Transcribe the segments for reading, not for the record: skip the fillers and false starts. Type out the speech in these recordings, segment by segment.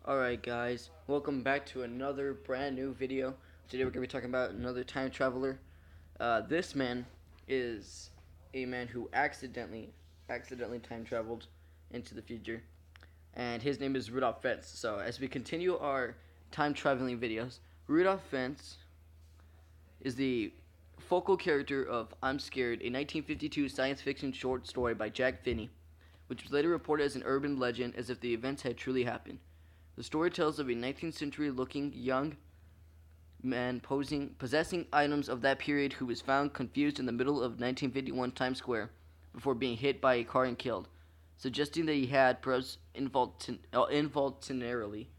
Alright guys, welcome back to another brand new video. Today we're going to be talking about another time traveler. This man is a man who accidentally time traveled into the future. And his name is Rudolph Fentz. So as we continue our time traveling videos, Rudolph Fentz is the focal character of I'm Scared, a 1952 science fiction short story by Jack Finney, which was later reported as an urban legend as if the events had truly happened. The story tells of a 19th century looking young man possessing items of that period who was found confused in the middle of 1951 Times Square before being hit by a car and killed, suggesting that he had, perhaps involuntarily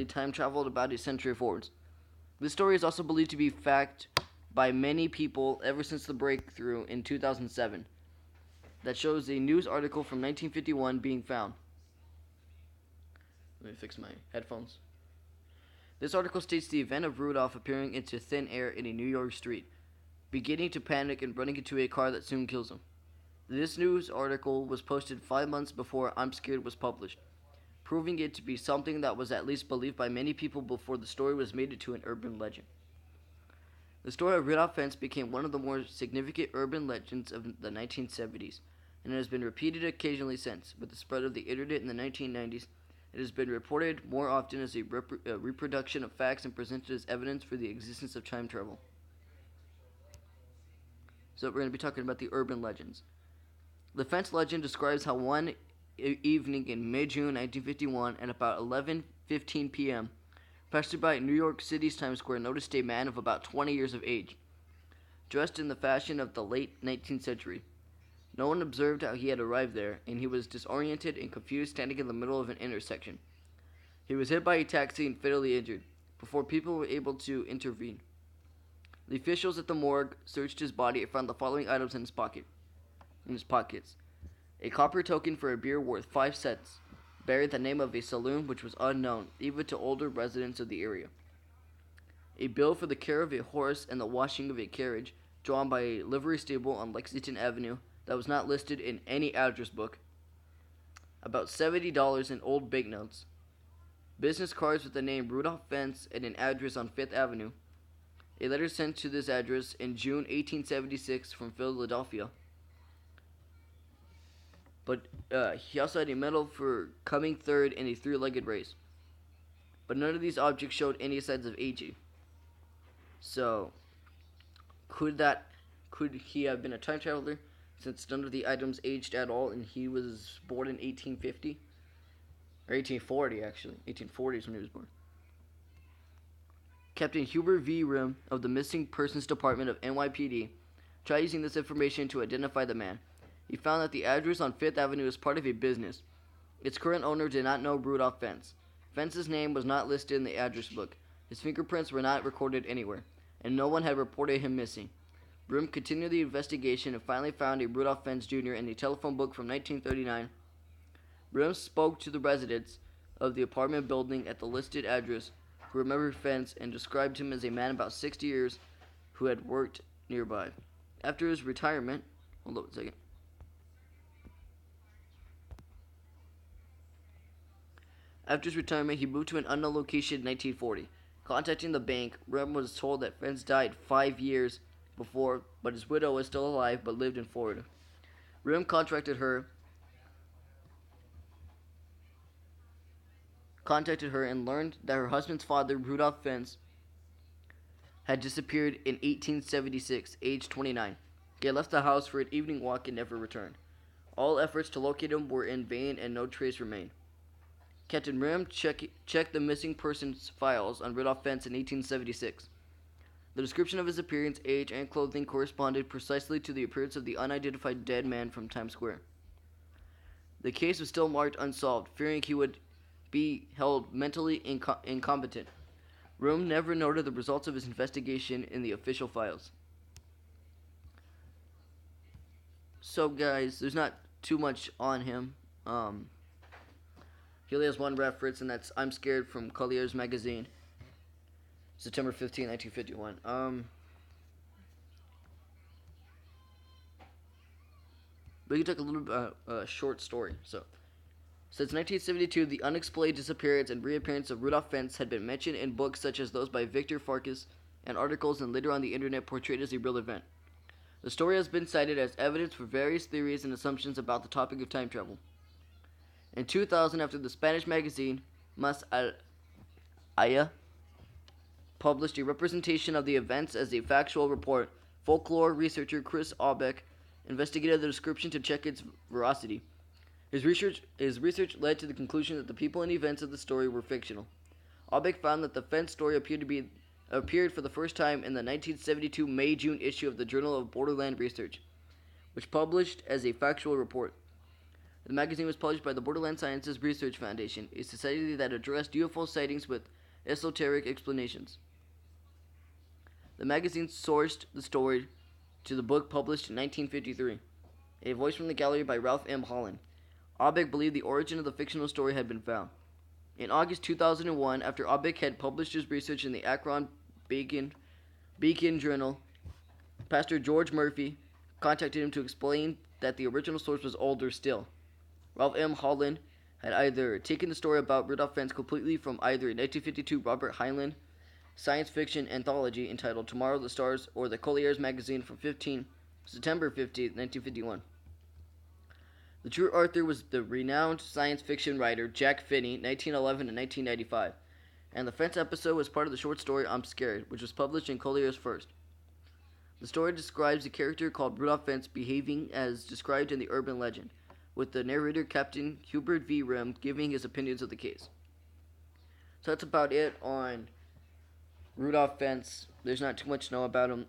time traveled about a century forwards. This story is also believed to be fact by many people ever since the breakthrough in 2007 that shows a news article from 1951 being found. Let me fix my headphones. This article states the event of Rudolph appearing into thin air in a New York street, beginning to panic and running into a car that soon kills him. This news article was posted 5 months before I'm Scared was published, proving it to be something that was at least believed by many people before the story was made into an urban legend. The story of Rudolph Fentz became one of the more significant urban legends of the 1970s, and it has been repeated occasionally since. With the spread of the internet in the 1990s, it has been reported more often as a reproduction of facts and presented as evidence for the existence of time travel. So we're going to be talking about the urban legends. The Fentz legend describes how one evening in mid-June 1951 at about 11:15 p.m., passerby in New York City's Times Square noticed a man of about 20 years of age, dressed in the fashion of the late 19th century. No one observed how he had arrived there, and he was disoriented and confused standing in the middle of an intersection. He was hit by a taxi and fatally injured, before people were able to intervene. The officials at the morgue searched his body and found the following items in his pockets. A copper token for a beer worth 5 cents, bearing the name of a saloon which was unknown, even to older residents of the area. A bill for the care of a horse and the washing of a carriage, drawn by a livery stable on Lexington Avenue, that was not listed in any address book. About $70 in old banknotes. Business cards with the name Rudolph Fentz and an address on Fifth Avenue. A letter sent to this address in June 1876 from Philadelphia. But he also had a medal for coming third in a three-legged race. But none of these objects showed any signs of aging. So, could he have been a time traveler, since none of the items aged at all, and he was born in 1850? Or 1840, actually. 1840 is when he was born. Captain Hubert V. Rim of the Missing Persons Department of NYPD tried using this information to identify the man. He found that the address on Fifth Avenue was part of a business. Its current owner did not know Rudolph Fentz. Fentz's name was not listed in the address book. His fingerprints were not recorded anywhere, and no one had reported him missing. Rim continued the investigation and finally found a Rudolph Fentz Jr. in a telephone book from 1939. Rim spoke to the residents of the apartment building at the listed address who remembered Fentz and described him as a man about 60 years who had worked nearby. After his retirement, hold on a second. After his retirement, he moved to an unknown location in 1940. Contacting the bank, Rim was told that Fentz died 5 years before, but his widow was still alive but lived in Florida. Rim contacted her and learned that her husband's father, Rudolph Fentz, had disappeared in 1876, aged 29. He had left the house for an evening walk and never returned. All efforts to locate him were in vain and no trace remained. Captain Rim checked the missing persons files on Rudolph Fentz in 1876. The description of his appearance, age, and clothing corresponded precisely to the appearance of the unidentified dead man from Times Square. The case was still marked unsolved, fearing he would be held mentally incompetent. Rim never noted the results of his investigation in the official files. So, guys, there's not too much on him. He only has one reference, and that's I'm Scared from Collier's magazine. September 15, 1951. But you can talk a little bit about a short story. So, Since 1972, the unexplained disappearance and reappearance of Rudolph Fentz had been mentioned in books such as those by Victor Farkas and articles and later on the internet portrayed as a real event. The story has been cited as evidence for various theories and assumptions about the topic of time travel. In 2000, after the Spanish magazine Mas Aya published a representation of the events as a factual report, folklore researcher Chris Aubeck investigated the description to check its veracity. His research led to the conclusion that the people and events of the story were fictional. Aubeck found that the Fentz story appeared for the first time in the 1972 May-June issue of the Journal of Borderland Research, which published as a factual report. The magazine was published by the Borderland Sciences Research Foundation, a society that addressed UFO sightings with esoteric explanations. The magazine sourced the story to the book published in 1953, A Voice from the Gallery by Ralph M. Holland. Aubeck believed the origin of the fictional story had been found. In August 2001, after Aubeck had published his research in the Akron Beacon Journal, Pastor George Murphy contacted him to explain that the original source was older still. Ralph M. Holland had either taken the story about Rudolph Fentz completely from either a 1952 Robert Heinlein science fiction anthology entitled Tomorrow the Stars or the Collier's magazine from September 15, 1951. The true author was the renowned science fiction writer Jack Finney, 1911 to 1995, and the Fentz episode was part of the short story I'm Scared, which was published in Collier's First. The story describes a character called Rudolph Fentz behaving as described in the urban legend, with the narrator Captain Hubert V. Rim giving his opinions of the case. So that's about it on Rudolph Fentz. There's not too much to know about him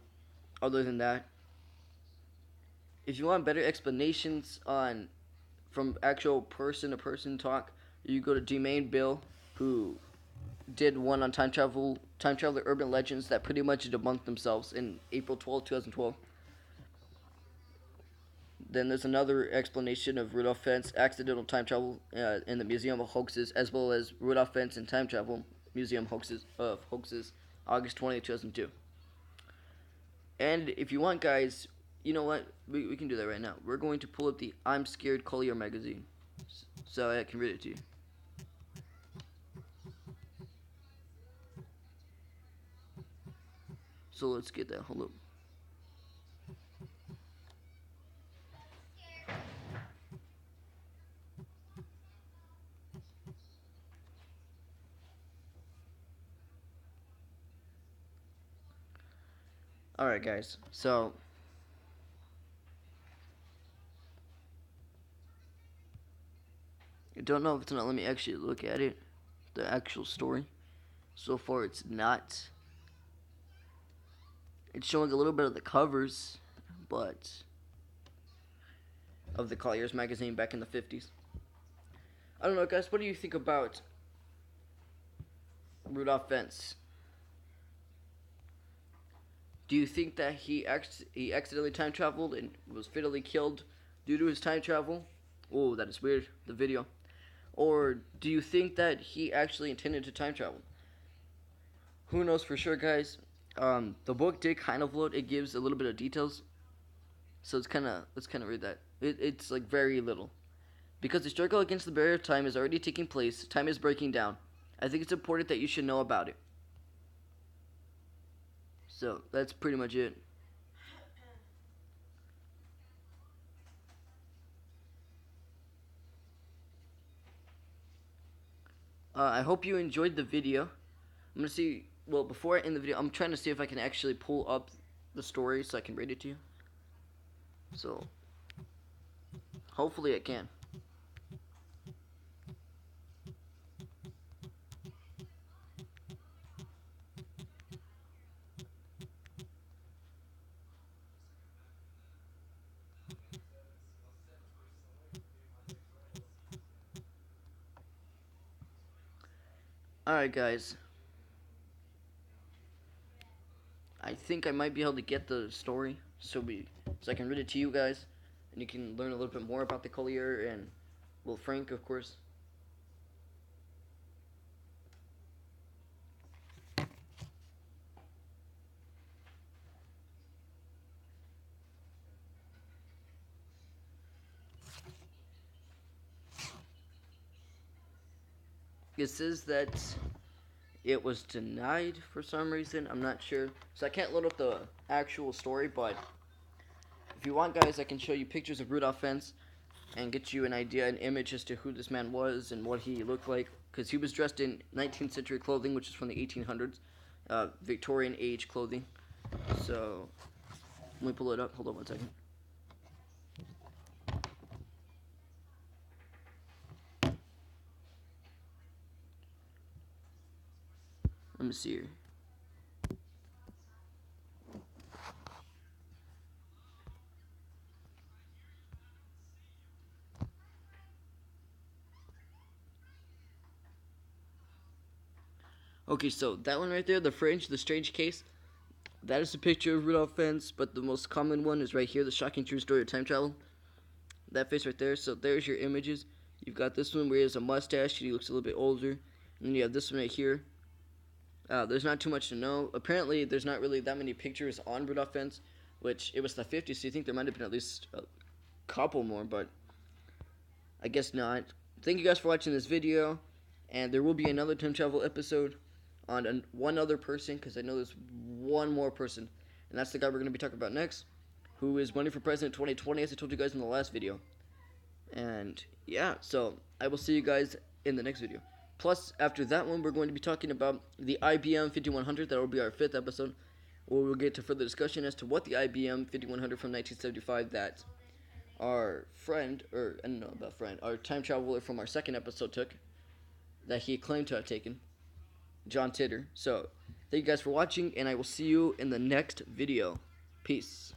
other than that. If you want better explanations on from actual person-to-person talk, you go to Jermaine Bill, who did one on time traveler urban legends that pretty much debunked themselves in April 12, 2012. Then there's another explanation of Rudolph Fentz accidental time travel in the Museum of Hoaxes, as well as Rudolph Fentz and Time Travel Museum Hoaxes, August 20, 2002. And if you want, guys, you know what? We can do that right now. We're going to pull up the I'm Scared Collier magazine so I can read it to you. So let's get that. Hold up. Alright, guys. So I don't know if it's gonna let me actually look at it, the actual story. So far, it's not. It's showing a little bit of the covers, but of the Collier's magazine back in the 50s. I don't know, guys. What do you think about Rudolph Fentz? Do you think that he accidentally time traveled and was fatally killed due to his time travel? Oh, that is weird. The video. Or do you think that he actually intended to time travel? Who knows for sure, guys. The book did kind of load. It gives a little bit of details, so let's kind of read that. It's like very little, because the struggle against the barrier of time is already taking place. Time is breaking down. I think it's important that you should know about it. So that's pretty much it. I hope you enjoyed the video. I'm gonna see. Well, before I end the video, I'm trying to see if I can actually pull up the story so I can read it to you. So, hopefully I can. Alright, guys. I think I might be able to get the story so I can read it to you guys, and you can learn a little bit more about the Collier and, well, Frank, of course. It says that it was denied for some reason. I'm not sure. So I can't load up the actual story, but if you want, guys, I can show you pictures of Rudolph Fentz and get you an idea, an image as to who this man was and what he looked like. Because he was dressed in 19th century clothing, which is from the 1800s, Victorian age clothing. So let me pull it up. Hold on one second. Let me see here. Okay, so that one right there, the fringe, the strange case, that is a picture of Rudolph Fentz, but the most common one is right here, the shocking true story of time travel. That face right there, so there's your images. You've got this one where he has a mustache, and he looks a little bit older. And then you have this one right here. There's not too much to know. Apparently, there's not really that many pictures on Rudolph Fentz, which it was the 50s, so you think there might have been at least a couple more, but I guess not. Thank you guys for watching this video, and there will be another time travel episode on one other person, because I know there's one more person, and that's the guy we're going to be talking about next, who is running for president 2020, as I told you guys in the last video. And yeah, so I will see you guys in the next video. Plus, after that one, we're going to be talking about the IBM 5100. That will be our 5th episode, where we'll get to further discussion as to what the IBM 5100 from 1975 that our friend, or I don't know about friend, our time traveler from our 2nd episode took, that he claimed to have taken, John Titor. So, thank you guys for watching, and I will see you in the next video. Peace.